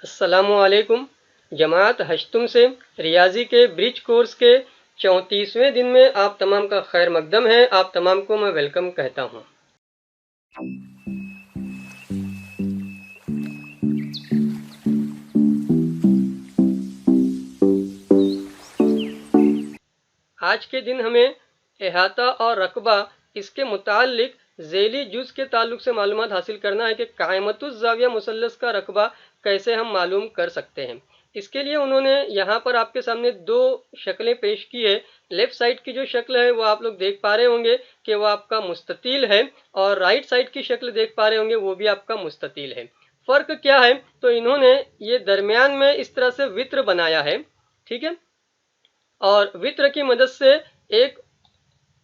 अस्सलामुअलैकुम। जमात हश्तुम से रियाजी के ब्रिज कोर्स के 34वें दिन में आप तमाम का खैर मकदम है। आप तमाम को मैं वेलकम कहता हूँ। आज के दिन हमें अहाता और रकबा इसके मुतालिक ज़ैली जुज़ के ताल्लुक से मालूमात हासिल करना है कि कायमतुज़ ज़ाविया मुसल्लस का रकबा कैसे हम मालूम कर सकते हैं। इसके लिए उन्होंने यहाँ पर आपके सामने दो शक्लें पेश की है। लेफ्ट साइड की जो शक्ल है वो आप लोग देख पा रहे होंगे कि वो आपका मुस्ततील है, और राइट साइड की शक्ल देख पा रहे होंगे वो भी आपका मुस्ततील है। फ़र्क क्या है? तो इन्होंने ये दरमियान में इस तरह से वित्र बनाया है, ठीक है, और वित्र की मदद से एक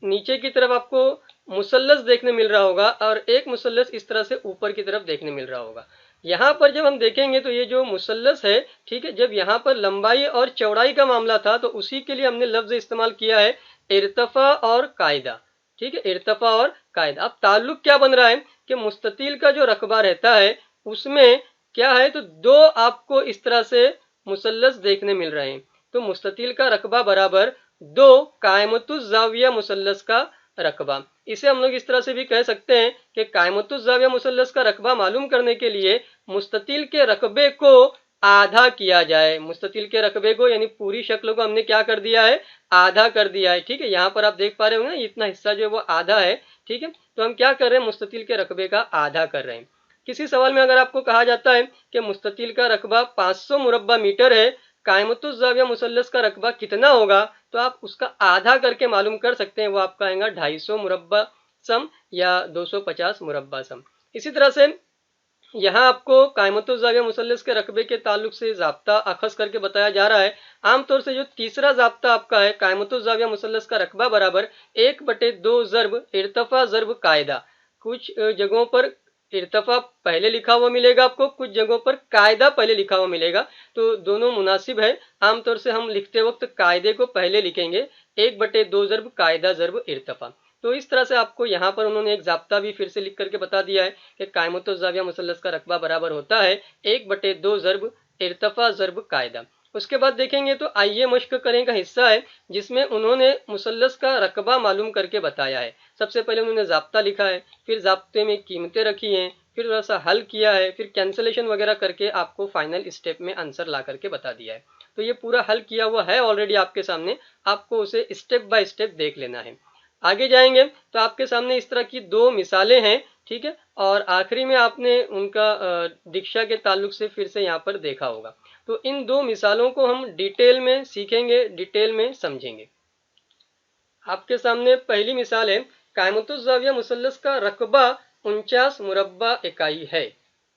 नीचे की तरफ आपको मुसल्लस देखने मिल रहा होगा और एक मुसल्लस इस तरह से ऊपर की तरफ देखने मिल रहा होगा। यहाँ पर जब हम देखेंगे तो ये जो मुसल्लस है, ठीक है, जब यहाँ पर लंबाई और चौड़ाई का मामला था तो उसी के लिए हमने लफ्ज इस्तेमाल किया है इर्तफा और कायदा। ठीक है, इर्तफा और कायदा। अब ताल्लुक क्या बन रहा है कि मुस्ततील का जो रकबा रहता है उसमें क्या है, तो दो आपको इस तरह से मुसल्लस देखने मिल रहे हैं। तो मुस्ततील का रकबा बराबर दो कायमतुज़ ज़ाविया मुसल्लस का रकबा। इसे हम लोग इस तरह से भी कह सकते हैं कि कायमतुज़ ज़ाविया मुसल्लस का रकबा मालूम करने के लिए मुस्ततील के रकबे को आधा किया जाए। मुस्ततील के रकबे को यानी पूरी शक्ल को हमने क्या कर दिया है, आधा कर दिया है। ठीक है, यहाँ पर आप देख पा रहे हो ना, इतना हिस्सा जो है वो आधा है। ठीक है, तो हम क्या कर रहे हैं, मुस्ततील के रकबे का आधा कर रहे हैं। किसी सवाल में अगर आपको कहा जाता है कि मुस्ततील का रकबा 500 मुरब्बा मीटर है, कायमतुज़ ज़ाविया मुसल्लस का रकबा कितना होगा, तो आप उसका आधा करके मालूम कर सकते हैं। वो आपका आएगा 250 मुरब्बा सम या 250 मुरब्बा सम। इसी तरह से यहाँ आपको कायमतुज़ ज़ाविया मुसल्लस के रकबे के ताल्लुक से ज़ाब्ता अखज़ करके बताया जा रहा है। आमतौर से जो तीसरा ज़ाब्ता आपका है, कायमतुज़ ज़ाविया मुसल्लस का रकबा बराबर 1/2 ज़र्ब इर्तफ़ा ज़र्ब कायदा। कुछ जगहों पर इर्तफ़ा पहले लिखा हुआ मिलेगा आपको, कुछ जगहों पर कायदा पहले लिखा हुआ मिलेगा, तो दोनों मुनासिब है। आमतौर से हम लिखते वक्त कायदे को पहले लिखेंगे, 1/2 ज़र्ब कायदा ज़र्ब इर्तफ़ा। तो इस तरह से आपको यहाँ पर उन्होंने एक ज़ाब्ता भी फिर से लिख करके बता दिया है कि कायमतुज़ ज़ाविया मुसल्लस का रकबा बराबर होता है 1/2 ज़र्ब इर्तफ़ा ज़र्ब कायदा। उसके बाद देखेंगे तो आइए मश्क करें का हिस्सा है जिसमें उन्होंने मुसल्लस का रकबा मालूम करके बताया है। सबसे पहले उन्होंने ज़ाब्ता लिखा है, फिर ज़ाब्ते में कीमतें रखी हैं, फिर थोड़ा सा हल किया है, फिर कैंसलेशन वगैरह करके आपको फाइनल स्टेप में आंसर ला करके बता दिया है। तो ये पूरा हल किया हुआ है ऑलरेडी आपके सामने, आपको उसे स्टेप बाय स्टेप देख लेना है। आगे जाएंगे तो आपके सामने इस तरह की दो मिसालें हैं, ठीक है, और आखिरी में आपने उनका दीक्षा के ताल्लुक से फिर से यहाँ पर देखा होगा। तो इन दो मिसालों को हम डिटेल में सीखेंगे, डिटेल में समझेंगे। आपके सामने पहली मिसाल है, कायमतुज़ ज़ाविया मुसल्लस का रकबा 49 मुरब्बा इकाई है।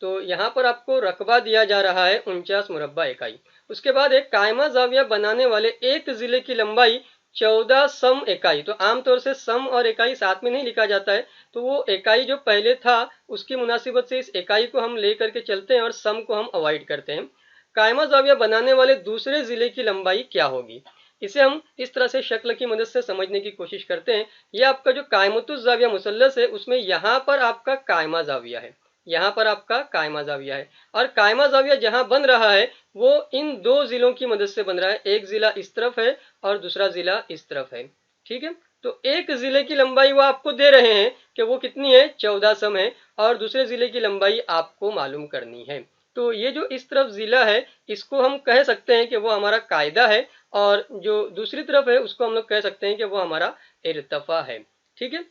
तो यहाँ पर आपको रकबा दिया जा रहा है 49 मुरब्बा इकाई। उसके बाद एक कायमा ज़ाविया बनाने वाले एक जिले की लंबाई 14 सम इकाई। तो आमतौर से सम और इकाई साथ में नहीं लिखा जाता है, तो वो इकाई जो पहले था उसकी मुनासिबत से इस इकाई को हम ले करके चलते हैं और सम को हम अवॉइड करते हैं। कायमा ज़ाविया बनाने वाले दूसरे जिले की लंबाई क्या होगी, इसे हम इस तरह से शक्ल की मदद से समझने की कोशिश करते हैं। ये आपका जो कायमतुज़ ज़ाविया मुसल्लस है उसमें यहाँ पर आपका कायमा ज़ाविया है, यहाँ पर आपका कायमा ज़ाविया है, और कायमा ज़ाविया जहाँ बन रहा है वो इन दो जिलों की मदद से बन रहा है। एक जिला इस तरफ है और दूसरा जिला इस तरफ है। ठीक है, तो एक जिले की लंबाई वो आपको दे रहे हैं कि वो कितनी है, 14 सम है, और दूसरे जिले की लंबाई आपको मालूम करनी है। तो ये जो इस तरफ जिला है इसको हम कह सकते हैं कि वो हमारा कायदा है, और जो दूसरी तरफ है उसको हम लोग कह सकते हैं कि वो हमारा इर्तफा है। ठीक है,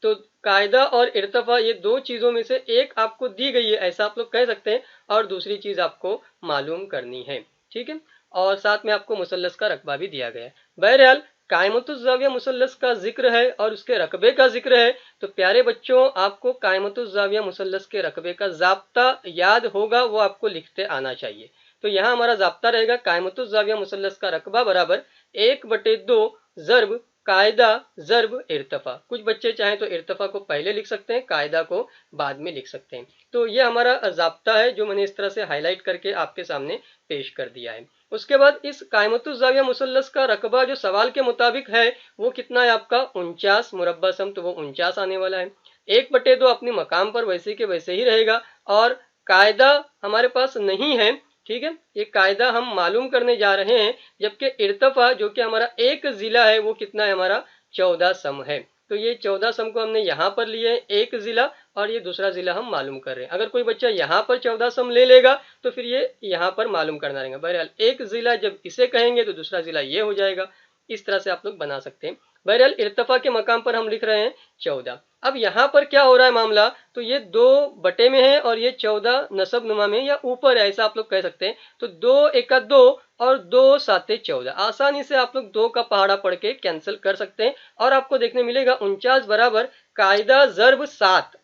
तो कायदा और इर्तफा ये दो चीजों में से एक आपको दी गई है ऐसा आप लोग कह सकते हैं, और दूसरी चीज आपको मालूम करनी है। ठीक है, और साथ में आपको मुसल्लस का रकबा भी दिया गया है। बहरहाल कायमतुज़ ज़ाविया मुसल्लस का जिक्र है और उसके रकबे का जिक्र है, तो प्यारे बच्चों आपको कायमतुज़ ज़ाविया मुसल्लस के रकबे का ज़ाब्ता याद होगा, वो आपको लिखते आना चाहिए। तो यहाँ हमारा ज़ाब्ता रहेगा कायमतुज़ ज़ाविया मुसल्लस का रकबा बराबर 1/2 ज़र्ब कायदा ज़र्ब इर्तफा। कुछ बच्चे चाहें तो इर्तफा को पहले लिख सकते हैं, कायदा को बाद में लिख सकते हैं। तो ये हमारा ज़ाब्ता है जो मैंने इस तरह से हाईलाइट करके आपके सामने पेश कर दिया है। उसके बाद इस कायमतुज़ ज़ाविया मुसल्लस का रकबा जो सवाल के मुताबिक है वो कितना है आपका 49 मुरब्बा सम, तो वो 49 आने वाला है। 1/2 अपने मकाम पर वैसे के वैसे ही रहेगा, और कायदा हमारे पास नहीं है, ठीक है, ये कायदा हम मालूम करने जा रहे हैं, जबकि इर्तफा जो कि हमारा एक जिला है वो कितना है हमारा 14 सम है। तो ये 14 सम को हमने यहाँ पर लिए है एक जिला, और ये दूसरा जिला हम मालूम कर रहे हैं। अगर कोई बच्चा यहाँ पर 14 सम ले लेगा तो फिर ये यहाँ पर मालूम करना रहेगा। बहरहाल एक जिला जब इसे कहेंगे तो दूसरा जिला ये हो जाएगा। इस तरह से आप लोग बना सकते हैं। बहरहाल इर्तफा के मकाम पर हम लिख रहे हैं 14। अब यहाँ पर क्या हो रहा है मामला, तो ये 2 बटे में है और ये 14 नसब नुमा में या ऊपर है, ऐसा आप लोग कह सकते हैं। तो 2 एका 2 और 2 साते 14, आसानी से आप लोग 2 का पहाड़ा पढ़ के कैंसिल कर सकते हैं और आपको देखने मिलेगा 49 बराबर कायदा ज़र्ब 7।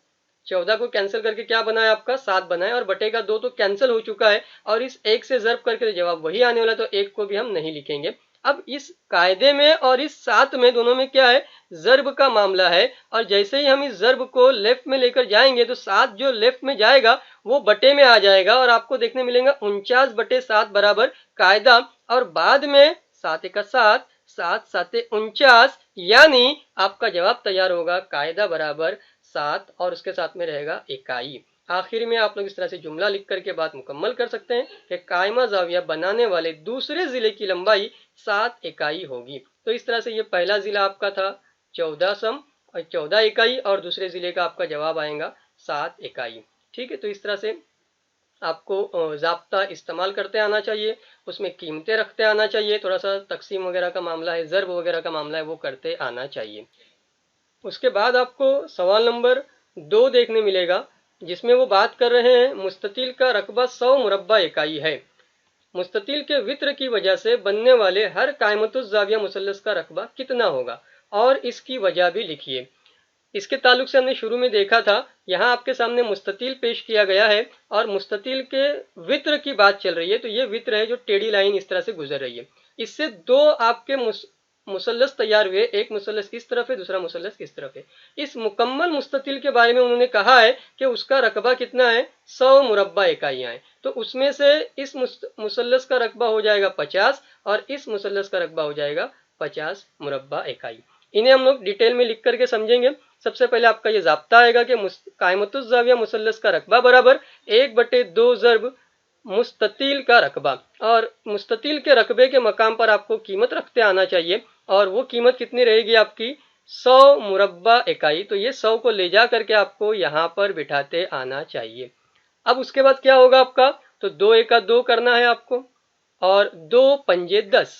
14 को कैंसिल करके क्या बना है आपका 7 बना है, और बटे का 2 तो कैंसिल हो चुका है और इस 1 से ज़र्ब करके तो जवाब वही आने वाला है, तो 1 को भी हम नहीं लिखेंगे। अब इस कायदे में और इस 7 में दोनों में क्या है, ज़र्ब का मामला है, और जैसे ही हम इस ज़र्ब को लेफ्ट में लेकर जाएंगे तो 7 जो लेफ्ट में जाएगा वो बटे में आ जाएगा और आपको देखने मिलेगा 49 बटे 7 बराबर कायदा, और बाद में 7 का 7, 7 साते 49, यानी आपका जवाब तैयार होगा कायदा बराबर 7 और उसके साथ में रहेगा इकाई। आखिर में आप लोग इस तरह से जुमला लिख करके बात मुकम्मल कर सकते हैं कि कायमा जाविया बनाने वाले दूसरे जिले की लंबाई 7 इकाई होगी। तो इस तरह से ये पहला जिला आपका था 14 सम और 14 इकाई, और दूसरे जिले का आपका जवाब आएगा 7 इकाई। ठीक है, तो इस तरह से आपको ज़ाब्ता इस्तेमाल करते आना चाहिए, उसमें कीमतें रखते आना चाहिए, थोड़ा सा तकसीम वगैरह का मामला है, ज़र्ब वगैरह का मामला है, वो करते आना चाहिए। उसके बाद आपको सवाल नंबर 2 देखने मिलेगा, जिसमें वो बात कर रहे हैं मुस्ततिल का रकबा 100 मुरब्बा इकाई है। मुस्ततिल के वित्र की वजह से बनने वाले हर कायमतुज़ ज़ाविया मुसल्लस का रकबा कितना होगा और इसकी वजह भी लिखिए। इसके ताल्लुक से हमने शुरू में देखा था, यहाँ आपके सामने मुस्ततिल पेश किया गया है और मुस्ततिल के वित्र की बात चल रही है। तो ये वित्र है जो टेढ़ी लाइन इस तरह से गुजर रही है, इससे 2 आपके मुसल्लस तैयार हुए, एक मुसल्लस इस तरफ है, दूसरा मुसल्लस इस तरफ है। इस मुकम्मल मुस्ततिल के बारे में उन्होंने कहा है कि उसका रकबा कितना है, 100 मुरब्बा इकाइयाँ हैं। तो उसमें से इस मुसल्लस का रकबा हो जाएगा 50 और इस मुसल्लस का रकबा हो जाएगा 50 मुरब्बा इकाई। इन्हें हम लोग डिटेल में लिख करके समझेंगे। सबसे पहले आपका ये ज़ाब्ता आएगा कि कायमतुज़ ज़ाविया मुसल्लस का रकबा बराबर 1/2 ज़र्ब मुस्ततिल का रकबा, और मुस्ततिल के रकबे के मकाम पर आपको कीमत रखते आना चाहिए, और वो कीमत कितनी रहेगी आपकी 100 मुरब्बा इकाई। तो ये 100 को ले जा करके आपको यहाँ पर बिठाते आना चाहिए। अब उसके बाद क्या होगा आपका, तो 2 एका 2 करना है आपको, और 2 पंजे 10,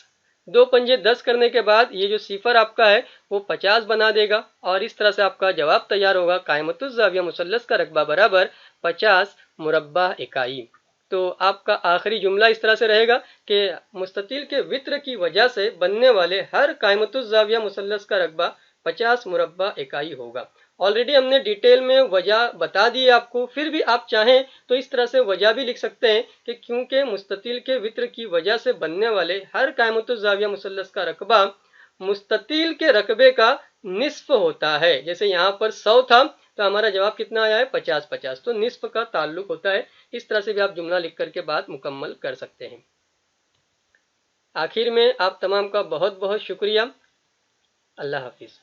2 पंजे 10 करने के बाद ये जो सिफर आपका है वो 50 बना देगा, और इस तरह से आपका जवाब तैयार होगा कायमतुज़ ज़ाविया मुसल्लस का रकबा बराबर 50 मुरब्बा इकाई। तो आपका आखिरी जुमला इस तरह से रहेगा कि मुस्ततिल के वित्र की वजह से बनने वाले हर कायमतुज़ ज़ाविया मुसल्लस का रकबा 50 मुरब्बा इकाई होगा। ऑलरेडी हमने डिटेल में वजह बता दी है आपको, फिर भी आप चाहें तो इस तरह से वजह भी लिख सकते हैं कि क्योंकि मुस्ततिल के वित्र की वजह से बनने वाले हर कायमतुज़ ज़ाविया मुसल्लस का रकबा मुस्ततिल के रकबे का निस्फ होता है। जैसे यहाँ पर 100 था तो हमारा जवाब कितना आया है 50-50, तो निस्फ का ताल्लुक होता है। इस तरह से भी आप जुमला लिख करके बात मुकम्मल कर सकते हैं। आखिर में आप तमाम का बहुत बहुत शुक्रिया। अल्लाह हाफिज़।